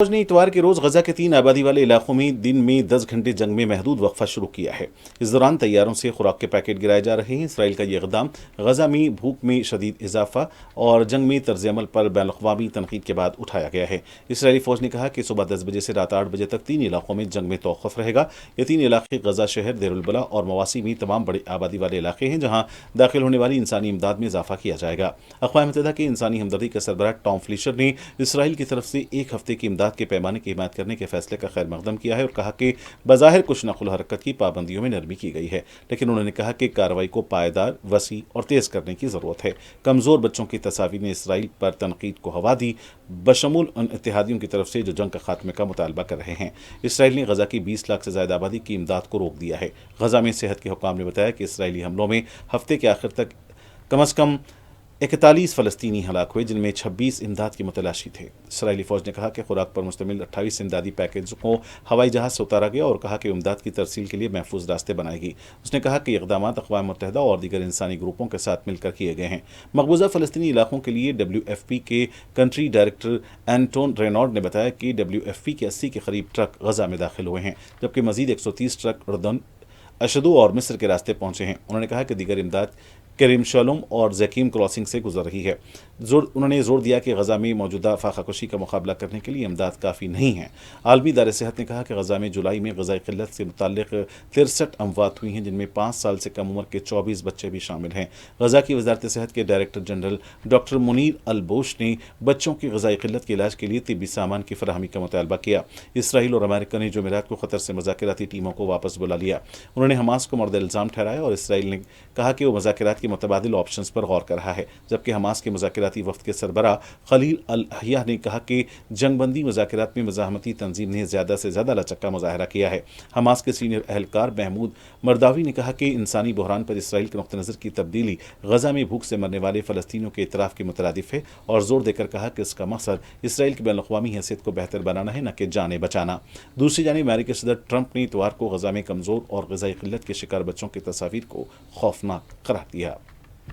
فوج نے اتوار کے روز غزہ کے 3 آبادی والے علاقوں میں دن میں 10 گھنٹے جنگ میں محدود وقفہ شروع کیا ہے۔ اس دوران طیاروں سے خوراک کے پیکٹ گرائے جا رہے ہیں۔ اسرائیل کا یہ اقدام غزہ میں بھوک میں شدید اضافہ اور جنگ میں طرز عمل پر بین الاقوامی تنقید کے بعد اٹھایا گیا ہے۔ اسرائیلی فوج نے کہا کہ صبح 10 بجے سے رات 8 بجے تک 3 علاقوں میں جنگ میں توقف رہے گا۔ یہ 3 علاقے غزہ شہر، دیر البلح اور مواسی میں تمام بڑی آبادی والے علاقے ہیں جہاں داخل ہونے والی انسانی امداد میں اضافہ کیا جائے گا۔ اقوام متحدہ کے انسانی ہمدردی کے سربراہ ٹام فلیشر نے اسرائیل کی طرف سے ایک ہفتے کی امداد کے پیمانے کی حمایت کرنے کے فیصلے کا خیر مقدم کیا ہے اور کہا کہ بظاہر کچھ نقل و حرکت کی پابندیوں میں نرمی کی گئی ہے، لیکن انہوں نے کہا کہ کارروائی کو پائیدار، وسیع اور تیز کرنے کی ضرورت ہے۔ کمزور بچوں کی تصاویر نے اسرائیل پر تنقید کو ہوا دی، بشمول ان اتحادیوں کی طرف سے جو جنگ کے خاتمے کا مطالبہ کر رہے ہیں۔ اسرائیل نے غزہ کی 20 لاکھ سے زائد آبادی کی امداد کو روک دیا ہے۔ غزہ میں صحت کے حکام نے بتایا کہ اسرائیلی حملوں میں ہفتے کے آخر تک کم از کم 41 فلسطینی ہلاک ہوئے، جن میں 26 امداد کے متلاشی تھے۔ اسرائیلی فوج نے کہا کہ خوراک پر مشتمل 28 امدادی پیکجوں کو ہوائی جہاز سے اتارا گیا اور کہا کہ امداد کی ترسیل کے لیے محفوظ راستے بنائے گی۔ اس نے کہا کہ یہ اقدامات اقوام متحدہ اور دیگر انسانی گروپوں کے ساتھ مل کر کیے گئے ہیں۔ مقبوضہ فلسطینی علاقوں کے لیے WFP کے کنٹری ڈائریکٹر اینٹون رینارڈ نے بتایا کہ WFP کے 80 کے قریب ٹرک غزہ میں داخل ہوئے ہیں، جبکہ مزید 130 ٹرک اردن، اشدو اور مصر کے راستے پہنچے ہیں۔ انہوں نے کہا کہ دیگر امداد کریم شالوم اور زیکیم کراسنگ سے گزر رہی ہے۔ انہوں نے زور دیا کہ غزہ میں موجودہ فاقہ کشی کا مقابلہ کرنے کے لیے امداد کافی نہیں ہے۔ عالمی ادارہ صحت نے کہا کہ غزہ میں جولائی میں غذائی قلت سے متعلق 63 اموات ہوئی ہیں، جن میں 5 سال سے کم عمر کے 24 بچے بھی شامل ہیں۔ غزہ کی وزارت صحت کے ڈائریکٹر جنرل ڈاکٹر منیر البوش نے بچوں کی غذائی قلت کے علاج کے لیے طبی سامان کی فراہمی کا مطالبہ کیا۔ اسرائیل اور امریکہ نے جمعرات کو قطر سے مذاکراتی ٹیموں کو واپس بلا لیا۔ انہوں نے حماس کو مورد الزام ٹھہرایا اور اسرائیل نے کہا کہ وہ مذاکرات کے متبادل آپشنز پر غور کر رہا ہے، جبکہ حماس کے مذاکراتی وفد کے سربراہ خلیل الاحیہ نے کہا کہ جنگ بندی مذاکرات میں مزاحمتی تنظیم نے زیادہ سے زیادہ لچک کا مظاہرہ کیا ہے۔ حماس کے سینئر اہلکار محمود مرداوی نے کہا کہ انسانی بحران پر اسرائیل کے نقطہ نظر کی تبدیلی غزہ میں بھوک سے مرنے والے فلسطینیوں کے اعتراف کے مترادف ہے، اور زور دے کر کہا کہ اس کا مقصد اسرائیل کی بین الاقوامی حیثیت کو بہتر بنانا ہے، نہ کہ جانیں بچانا۔ دوسری جانب امریکی صدر ٹرمپ نے اتوار کو غزہ میں کمزور اور غذائی قلت کے شکار بچوں کی تصاویر کو خوفناک قرار دیا۔